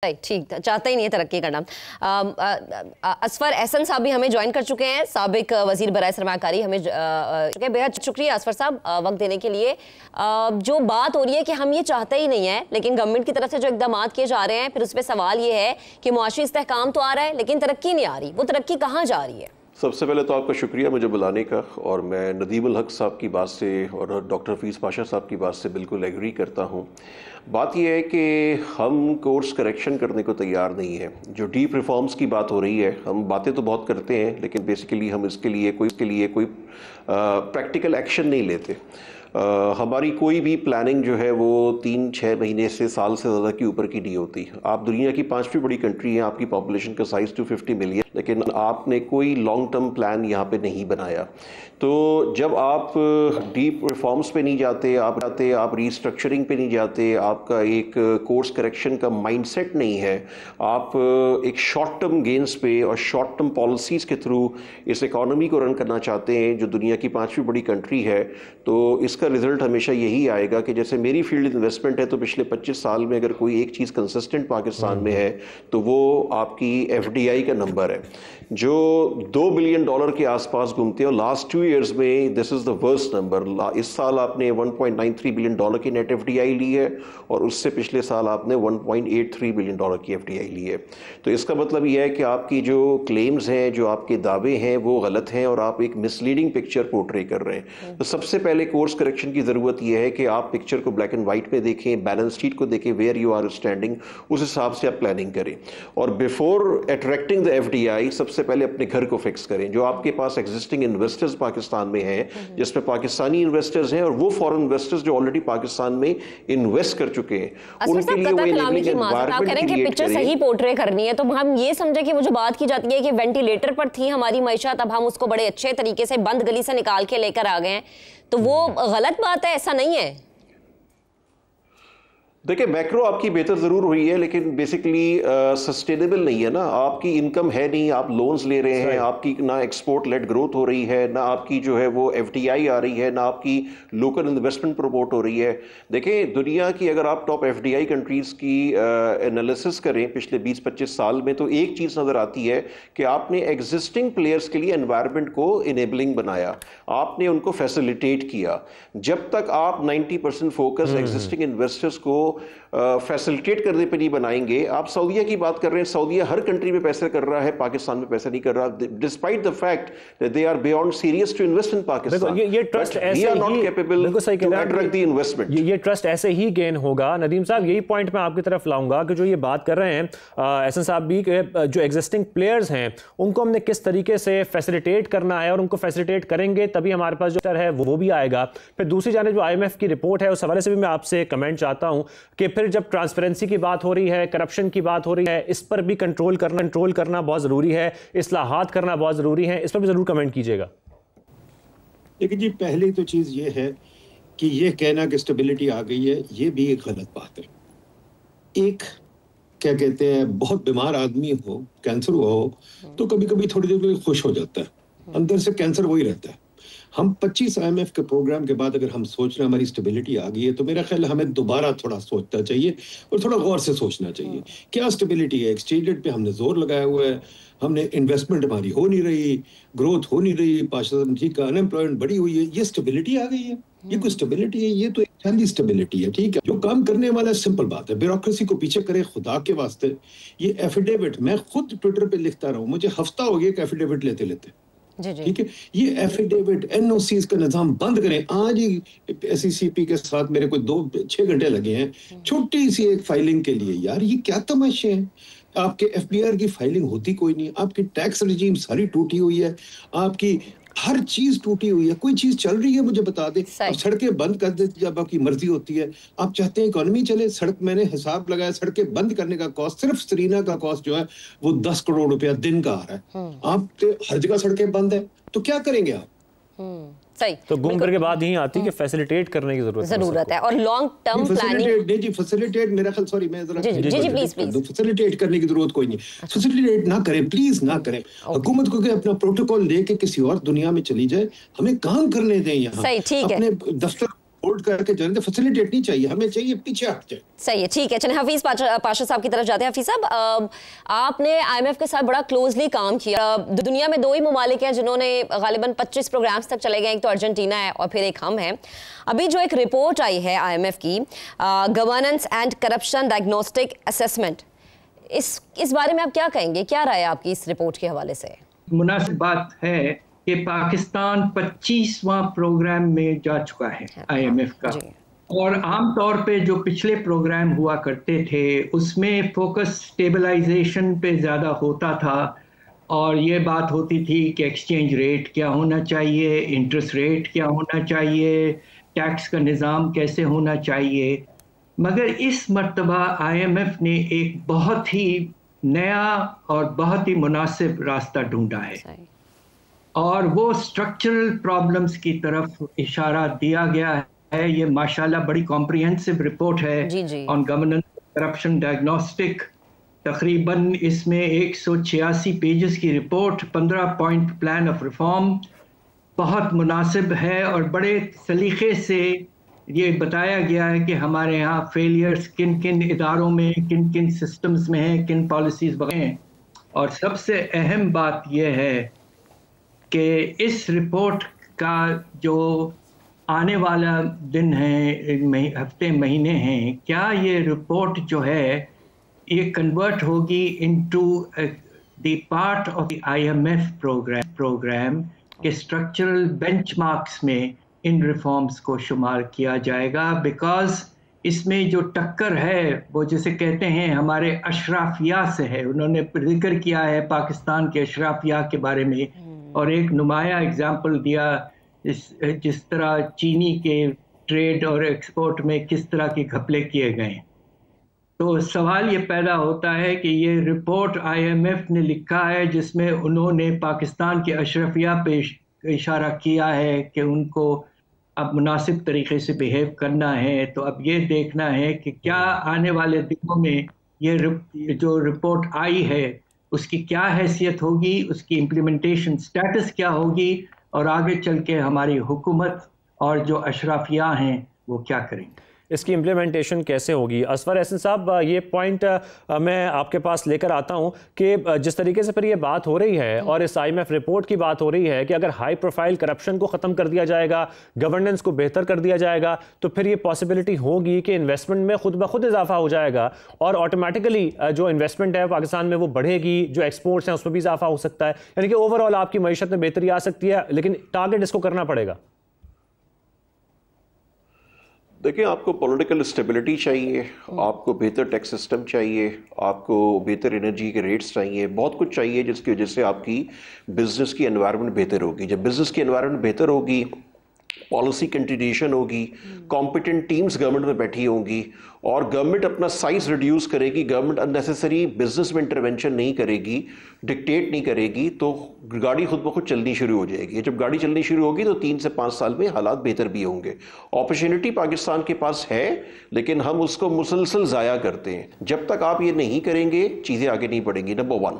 ٹھیک چاہتا ہی نہیں ہے ترقی کرنا. اسفر احسن صاحب بھی ہمیں جوائن کر چکے ہیں, سابق وزیر برائے سرمایہ کاری. ہمیں بہت شکریہ اسفر صاحب وقت دینے کے لیے. جو بات ہو رہی ہے کہ ہم یہ چاہتے ہی نہیں ہے, لیکن گورنمنٹ کی طرف سے جو اقدامات کیے جا رہے ہیں, پھر اس پہ سوال یہ ہے کہ معاشی استحکام تو آ رہا ہے لیکن ترقی نہیں آ رہی. وہ ترقی کہاں جا رہی ہے؟ سب سے پہلے تو آپ کا شکریہ مجھے بلانے کا, اور میں ندیم الحق صاحب کی بات سے اور ڈاکٹر حفیظ پاشا صاحب کی بات سے بالکل ایگری کرتا ہوں. بات یہ ہے کہ ہم کورس کریکشن کرنے کو تیار نہیں ہیں. جو ڈیپ ریفارمز کی بات ہو رہی ہے, ہم باتیں تو بہت کرتے ہیں لیکن بیسیکلی ہم اس کے لیے کوئی پریکٹیکل ایکشن نہیں لیتے. ہماری کوئی بھی پلاننگ جو ہے وہ 3-6 مہینے سے سال سے زیادہ کی اوپر کی نہیں ہوتی. آپ دنیا کی 5ویں بڑی کنٹری ہیں, آپ کی پاپولیشن کا سائز 250 ملین, لیکن آپ نے کوئی لانگ ٹرم پلان یہاں پہ نہیں بنایا. تو جب آپ ڈیپ ریفارمز پہ نہیں جاتے, آپ ریسٹرکچرنگ پہ نہیں جاتے, آپ کا ایک کورس کریکشن کا مائنڈ سیٹ نہیں ہے, آپ ایک شارٹ ٹرم گینز پہ اور شارٹ ٹرم پالیسیز کے تھرو اس اکانومی کو رن کرنا چاہتے ہیں جو دنیا کی 5ویں بڑی کنٹری ہے, تو اس کا رزلٹ ہمیشہ یہی آئے گا کہ جیسے میری فیلڈ انویسٹمنٹ ہے تو پچھلے 25 سال میں اگر کوئی ایک چیز کنسسٹنٹ پاکستان میں ہے تو وہ آپ کی ایف ڈی آئی کا نمبر ہے جو $2 بلین کے آس پاس گھومتے ہیں, اور لاسٹ 2 ایئرز میں دس از دا ورسٹ نمبر. اس سال آپ نے $1.93 بلین کی نیٹ ایف ڈی آئی لی ہے, اور اس سے پچھلے سال آپ نے $1.83 بلین کی ایف ڈی آئی لی ہے. تو اس کا مطلب یہ ہے کہ آپ کی جو کلیمز ہیں, جو آپ کے دعوے ہیں, وہ غلط ہیں اور آپ ایک مس لیڈنگ پکچر پورٹرے کر رہے ہیں. تو سب سے پہلے کورس کریکشن کی ضرورت یہ ہے کہ آپ پکچر کو بلیک اینڈ وائٹ میں دیکھیں, بیلنس شیٹ کو دیکھیں, ویئر یو آر اسٹینڈنگ, اس حساب سے آپ پلاننگ کریں. اور before attracting the F D I سب سے پہلے اپنے گھر کو فکس کریں. جو آپ کے پاس ایگزسٹنگ انویسٹرز پاکستان میں ہیں, جس میں پاکستانی انویسٹرز ہیں اور وہ فورن انویسٹرز جو آلریڈی پاکستان میں انویسٹ کر چکے ہیں, ان کے لیے وہ انیبلنگ انوائرمنٹ کریٹ پکچر صحیح پورٹرے کرنی ہے. تو ہم یہ سمجھے کہ وہ جو بات کی جاتی ہے کہ وینٹیلیٹر پر تھی ہماری معیشت, اب ہم اس کو بڑے اچھے طریقے سے بند گلی سے نکال کے لے کر آ گئے ہیں, تو وہ غلط بات ہے, ایسا نہیں ہے. دیکھیں میکرو آپ کی بہتر ضرور ہوئی ہے لیکن بیسکلی سسٹینیبل نہیں ہے نا. آپ کی انکم ہے نہیں, آپ لونز لے رہے ہیں, آپ کی نہ ایکسپورٹ لیڈ گروتھ ہو رہی ہے, نہ آپ کی جو ہے وہ ایف ڈی آئی آ رہی ہے, نہ آپ کی لوکل انویسٹمنٹ پروموٹ ہو رہی ہے. دیکھیں دنیا کی اگر آپ top F D I countries کی انالیسس کریں پچھلے 20-25 سال میں, تو ایک چیز نظر آتی ہے کہ آپ نے ایگزسٹنگ پلیئرز کے لیے انوائرمنٹ کو انیبلنگ بنایا, آپ نے ان کو فیسیلیٹیٹ کیا. جب تک آپ 90% فوکس ایگزسٹنگ انویسٹرز کو فیسلٹیٹ کرنے پہ نہیں بنائیں گے. آپ سعودیہ کی بات کر رہے ہیں, سعودیہ ہر کنٹری میں پیسے کر رہا ہے, پاکستان میں پیسہ نہیں کر رہا, despite the fact that they are beyond serious to invest in Pakistan. یہ ٹرسٹ ایسے ہی یہ ٹرسٹ ایسے ہی گین ہوگا. ندیم صاحب یہی پوائنٹ میں آپ کی طرف لاؤں گا کہ جو یہ بات کر رہے ہیں احسن صاحب بھی, کہ جو ایگزسٹنگ پلیئرز ہیں ان کو ہم نے کس طریقے سے فیسیلیٹیٹ کرنا ہے, اور ان کو فیسیلیٹیٹ کریں گے تبھی ہمارے پاس جو ہے وہ بھی آئے گا. پھر دوسری جانب جو آئی ایم ایف کی رپورٹ ہے اس حوالے سے بھی میں آپ سے کمنٹ چاہتا ہوں کہ پھر جب ٹرانسپیرنسی کی بات ہو رہی ہے, کرپشن کی بات ہو رہی ہے, اس پر بھی کنٹرول کرنا بہت ضروری ہے, اصلاحات کرنا بہت ضروری ہے. اس پر بھی ضرور کمنٹ کیجیے گا. لیکن جی پہلی تو چیز یہ ہے کہ یہ کہنا کہ اسٹیبلٹی آ گئی ہے, یہ بھی ایک غلط بات ہے. ایک کیا کہتے ہیں بہت بیمار آدمی ہو, کینسر ہوا ہو, تو کبھی کبھی تھوڑی دیر میں خوش ہو جاتا ہے, اندر سے کینسر وہی رہتا ہے. ہم 25 آئی ایم ایف کے پروگرام کے بعد اگر ہم سوچ رہے ہیں ہماری اسٹیبلٹی آ گئی ہے, تو میرا خیال ہے ہمیں دوبارہ تھوڑا سوچنا چاہیے اور تھوڑا غور سے سوچنا چاہیے. کیا اسٹیبلٹی ہے؟ ایکسچینج ریٹ پہ ہم نے زور لگایا ہوا ہے, ہم نے انویسٹمنٹ ہماری ہو نہیں رہی, گروتھ ہو نہیں رہی, 5% کا انمپلائمنٹ بڑی ہوئی ہے, یہ اسٹیبلٹی آ گئی ہے؟ یہ کوئی اسٹیبلٹی ہے؟ یہ تو ایک ہیلدی اسٹیبلٹی ہے. ٹھیک ہے, جو کام کرنے والا سمپل بات ہے, بیوروکریسی کو پیچھے کرے خدا کے واسطے. یہ ایفیڈیوٹ میں خود ٹویٹر پہ لکھتا رہا ہوں, مجھے ہفتہ ہو گیا کہ ایفیڈیوٹ لیتے ٹھیک ہے. یہ ایفیڈیوٹ این او سیز کا نظام بند کریں. آج ہی ایس ای سی پی کے ساتھ میرے کو 6 گھنٹے لگے ہیں چھوٹی سی ایک فائلنگ کے لیے. یار یہ کیا تماشے ہیں؟ آپ کے ایف بی آر کی فائلنگ ہوتی کوئی نہیں, آپ کی ٹیکس رجیم ساری ٹوٹی ہوئی ہے, آپ کی ہر چیز ٹوٹی ہوئی ہے. کوئی چیز چل رہی ہے مجھے بتا دیں. اب سڑکیں بند کر دیتے جب آپ کی مرضی ہوتی ہے. آپ چاہتے ہیں اکانومی چلے, سڑک میں نے حساب لگایا, سڑکیں بند کرنے کا کاسٹ, صرف سرینا کا کاسٹ جو ہے وہ 10 کروڑ روپیہ دن کا آ رہا ہے. آپ ہر جگہ سڑکیں بند ہیں, تو کیا کریں گے آپ؟ تو گھوم کر کے بات یہی آتی کہ فیسیلیٹیٹ کرنے کی ضرورت ہے, اور لانگ ٹرم پلاننگ. جی فیسیلیٹیٹ میرا خیال, سوری میں ذرا فیسیلیٹیٹ کرنے کی ضرورت کوئی نہیں. فیسیلیٹیٹ نہ کریں, پلیز نہ کریں. حکومت کو کہ اپنا پروٹوکول لے کے کسی اور دنیا میں چلی جائے, ہمیں کام کرنے دیں. یہاں اپنے دفتر होल्ड करके जाने, फैसिलिटेट नहीं चाहिए, हमें चाहिए पीछे हट जाए। सही है, ठीक है। चलिए हफीज पाशा साहब की तरफ जाते हैं। हफीज साहब, आपने IMF के साथ बड़ा क्लोजली काम किया। दुनिया में 2 ही ममालिक हैं जिन्होंने गालिबन 25 प्रोग्राम्स तक चले गए, एक तो अर्जेंटीना है और फिर एक हम हैं। अभी जो एक रिपोर्ट आई है IMF की, governance and corruption diagnostic assessment, इस बारे में आप क्या कहेंगे? क्या राय है आपकी इस रिपोर्ट के हवाले से? मुनासिब बात है कि पाकिस्तान 25वां प्रोग्राम में जा चुका है IMF का, और आमतौर पे जो पिछले प्रोग्राम हुआ करते थे उसमें फोकस स्टेबलाइजेशन पे ज़्यादा होता था, और ये बात होती थी कि एक्सचेंज रेट क्या होना चाहिए, इंटरेस्ट रेट क्या होना चाहिए, टैक्स का निज़ाम कैसे होना चाहिए। मगर इस मर्तबा IMF ने एक बहुत ही नया और बहुत ही मुनासिब रास्ता ढूंढा है, और वो स्ट्रक्चरल प्रॉब्लम्स की तरफ इशारा दिया गया है। ये माशाल्लाह बड़ी कॉम्प्रिहेंसिव रिपोर्ट है ऑन गवर्नेंस करप्शन डायग्नोस्टिक। तकरीबन इसमें 186 पेजेस की report, 15 point plan of reform, बहुत मुनासिब है, और बड़े सलीके से ये बताया गया है कि हमारे यहाँ फेलियर्स किन किन इदारों में, किन किन सिस्टम्स में हैं, किन पॉलिसीज़ हैं। और सबसे अहम बात यह है कि इस रिपोर्ट का जो आने वाला दिन है, हफ्ते महीने हैं, क्या ये रिपोर्ट जो है ये कन्वर्ट होगी into the part of the IMF programme के स्ट्रक्चरल बेंचमार्क्स में इन रिफॉर्म्स को शुमार किया जाएगा। बिकॉज इसमें जो टक्कर है वो जिसे कहते हैं हमारे अशराफिया से है। उन्होंने जिक्र किया है पाकिस्तान के अशराफिया के बारे में, और एक नुमाया एग्जाम्पल दिया जिस तरह चीनी के ट्रेड और एक्सपोर्ट में किस तरह के घपले किए गए। तो सवाल ये पैदा होता है कि ये रिपोर्ट IMF ने लिखा है जिसमें उन्होंने पाकिस्तान के अशराफिया पे इशारा किया है कि उनको अब मुनासिब तरीके से बिहेव करना है। तो अब ये देखना है कि क्या आने वाले दिनों में ये जो रिपोर्ट आई है उसकी क्या हैसियत होगी, उसकी इम्प्लीमेंटेशन स्टेटस क्या होगी, और आगे चल के हमारी हुकूमत और जो अशराफिया हैं वो क्या करेंगे, इसकी इम्प्लीमेंटेशन कैसे होगी। असफर एहसन साहब, ये पॉइंट मैं आपके पास लेकर आता हूँ कि जिस तरीके से फिर ये बात हो रही है और इस IMF रिपोर्ट की बात हो रही है कि अगर हाई प्रोफाइल करप्शन को ख़त्म कर दिया जाएगा, गवर्नेंस को बेहतर कर दिया जाएगा, तो फिर ये पॉसिबिलिटी होगी कि इन्वेस्टमेंट में खुद ब खुद इजाफा हो जाएगा, और ऑटोमेटिकली जो इन्वेस्टमेंट है पाकिस्तान में वो बढ़ेगी, जो एक्सपोर्ट्स हैं उसमें भी इजाफा हो सकता है, यानी कि ओवरऑल आपकी मईशत में बेहतरी आ सकती है। लेकिन टारगेट इसको करना पड़ेगा। देखिए, आपको पॉलिटिकल स्टेबिलिटी चाहिए, आपको बेहतर टैक्स सिस्टम चाहिए, आपको बेहतर एनर्जी के रेट्स चाहिए, बहुत कुछ चाहिए जिसकी वजह से आपकी बिजनेस की एनवायरनमेंट बेहतर होगी। जब बिजनेस की एनवायरनमेंट बेहतर होगी, पॉलिसी कंटिन्यूशन होगी, कॉम्पिटेंट टीम्स गवर्नमेंट में बैठी होंगी, और गवर्नमेंट अपना साइज रिड्यूस करेगी, गवर्नमेंट अननेसेसरी बिजनेस में इंटरवेंशन नहीं करेगी, डिक्टेट नहीं करेगी, तो गाड़ी खुद ब खुद चलनी शुरू हो जाएगी। जब गाड़ी चलनी शुरू होगी तो 3 से 5 साल में हालात बेहतर भी होंगे। अपॉर्चुनिटी पाकिस्तान के पास है, लेकिन हम उसको मुसलसल ज़ाया करते हैं। जब तक आप ये नहीं करेंगे चीज़ें आगे नहीं बढ़ेंगी, नंबर 1।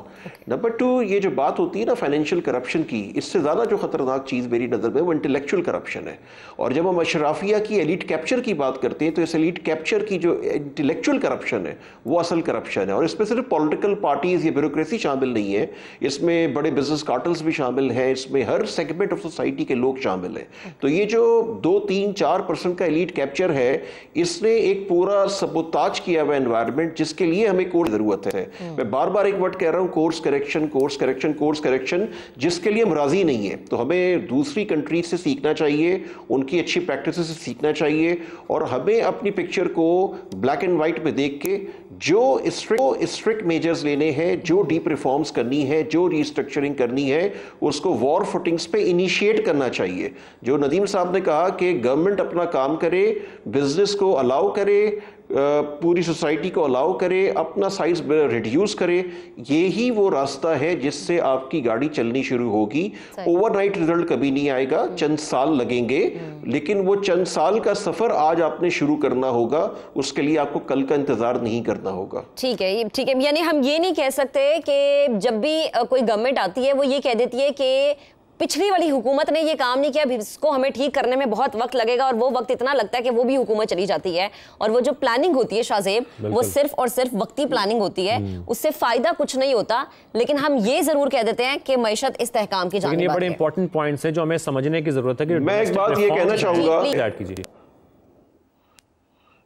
नंबर 2, ये जो बात होती है ना फाइनेंशियल करप्शन की, इससे ज़्यादा जो खतरनाक चीज़ मेरी नज़र में वो इंटेलेक्चुअल करप्शन है। और जब हम अशराफिया की एलीट कैप्चर की बात करते हैं तो इस एलीट कैप्चर की जो इंटेलेक्चुअल करप्शन है वो असल करप्शन है, और इसमें सिर्फ पॉलिटिकल पार्टीज या ब्यूरोक्रेसी शामिल नहीं है, इसमें बड़े बिजनेस कार्टल्स भी शामिल हैं, इसमें हर सेगमेंट ऑफ सोसाइटी के लोग शामिल हैं। तो ये जो 2-3-4% का एलीट कैप्चर है, इसने एक पूरा सबोताज किया हुआ एनवायरनमेंट जिसके लिए हमें कोर्स जरूरत है। मैं बार बार एक वर्ड कह रहा हूं, course correction, course correction, course correction, जिसके लिए हम राजी नहीं है। तो हमें दूसरी कंट्रीज से सीखना चाहिए, उनकी अच्छी प्रैक्टिस से सीखना चाहिए, और हमें अपनी पिक्चर को ब्लैक एंड व्हाइट में देख के जो स्ट्रिक्ट मेजर्स लेने हैं, जो डीप रिफॉर्म्स करनी है, जो रीस्ट्रक्चरिंग करनी है, उसको वॉर फुटिंग्स पे इनिशिएट करना चाहिए। जो नदीम साहब ने कहा कि गवर्नमेंट अपना काम करे, बिजनेस को अलाउ करे, पूरी सोसाइटी को अलाउ करे, अपना साइज रिड्यूस करे, यही वो रास्ता है जिससे आपकी गाड़ी चलनी शुरू होगी। ओवरनाइट रिजल्ट कभी नहीं आएगा, चंद साल लगेंगे, लेकिन वो चंद साल का सफर आज आपने शुरू करना होगा, उसके लिए आपको कल का इंतजार नहीं करना होगा। ठीक है, ठीक है। यानी हम ये नहीं कह सकते कि जब भी कोई गवर्नमेंट आती है वो ये कह देती है कि पिछली वाली हुकूमत ने ये काम नहीं किया, इसको हमें ठीक करने में बहुत वक्त लगेगा, और वो वक्त इतना लगता है कि वो भी हुकूमत चली जाती है, और वो जो प्लानिंग होती है शाहजेब, वो सिर्फ और सिर्फ वक्ती प्लानिंग होती है, उससे फायदा कुछ नहीं होता। लेकिन हम ये जरूर कह देते हैं कि मईशत इस्तेहकाम की जानिब। ये बड़े इंपॉर्टेंट पॉइंट्स हैं जो हमें समझने की जरूरत है कि मैं एक बात ये कहना चाहूंगा,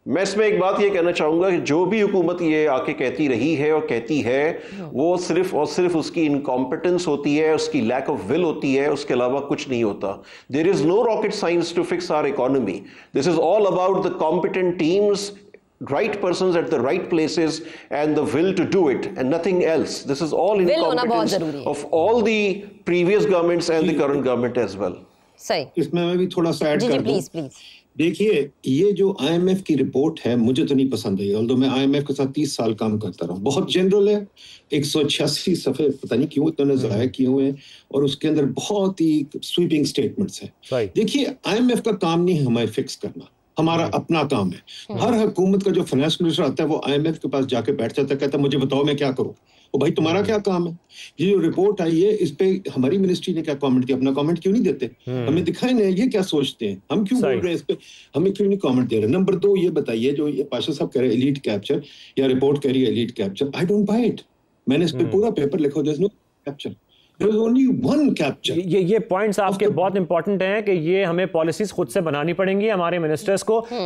मैं इसमें एक बात ये कहना चाहूंगा कि जो भी हुकूमत ये आके कहती रही है और कहती है, वो सिर्फ और सिर्फ उसकी इनकॉम्पिटेंस होती है, उसकी लैक ऑफ विल होती है, उसके अलावा कुछ नहीं होता। There is no rocket science to fix our economy. This is all about the competent teams, right persons at the right places, and the will to do it, and nothing else. This is all incompetence of all the previous governments and the current government as well. सही, इसमें मैं भी थोड़ा सा add कर दूं। Please. देखिए, ये जो IMF की रिपोर्ट है मुझे तो नहीं पसंद आई, ऑल्दो मैं IMF के साथ 30 साल काम करता रहा हूँ। बहुत जनरल है, 186 सफ़े पता नहीं क्यों इतने ज़ाया किए हुए हैं, और उसके अंदर बहुत ही स्वीपिंग स्टेटमेंट्स हैं। देखिए, IMF का काम नहीं हमें फिक्स करना, हमारा अपना काम है। हर हुकूमत का जो फाइनेंस मिनिस्टर आता है वो IMF के पास जाके बैठ जाता है, कहता है मुझे बताओ मैं क्या करूं। ओ भाई, तुम्हारा क्या काम है? ये जो रिपोर्ट आई है इस पे हमारी मिनिस्ट्री ने क्या कमेंट दिया? अपना कमेंट क्यों नहीं देते? हमें दिखाई नहीं ये क्या सोचते हैं, हम क्यों बोल रहे हैं इस पे, हमें क्यों नहीं कमेंट दे रहे? नंबर 2 ये बताइए, जो ये पाशा साहब कह रहे हैं एलीट कैप्चर, या रिपोर्ट कह रही है elite capture, I don't buy it. मैंने इस पे पूरा पेपर लिखा, there is no capture, there is only one capture. ये पॉइंट्स आपके बहुत इंपॉर्टेंट हैं कि ये हमें पॉलिसीज खुद से बनानी पड़ेंगी हमारे मिनिस्टर्स को।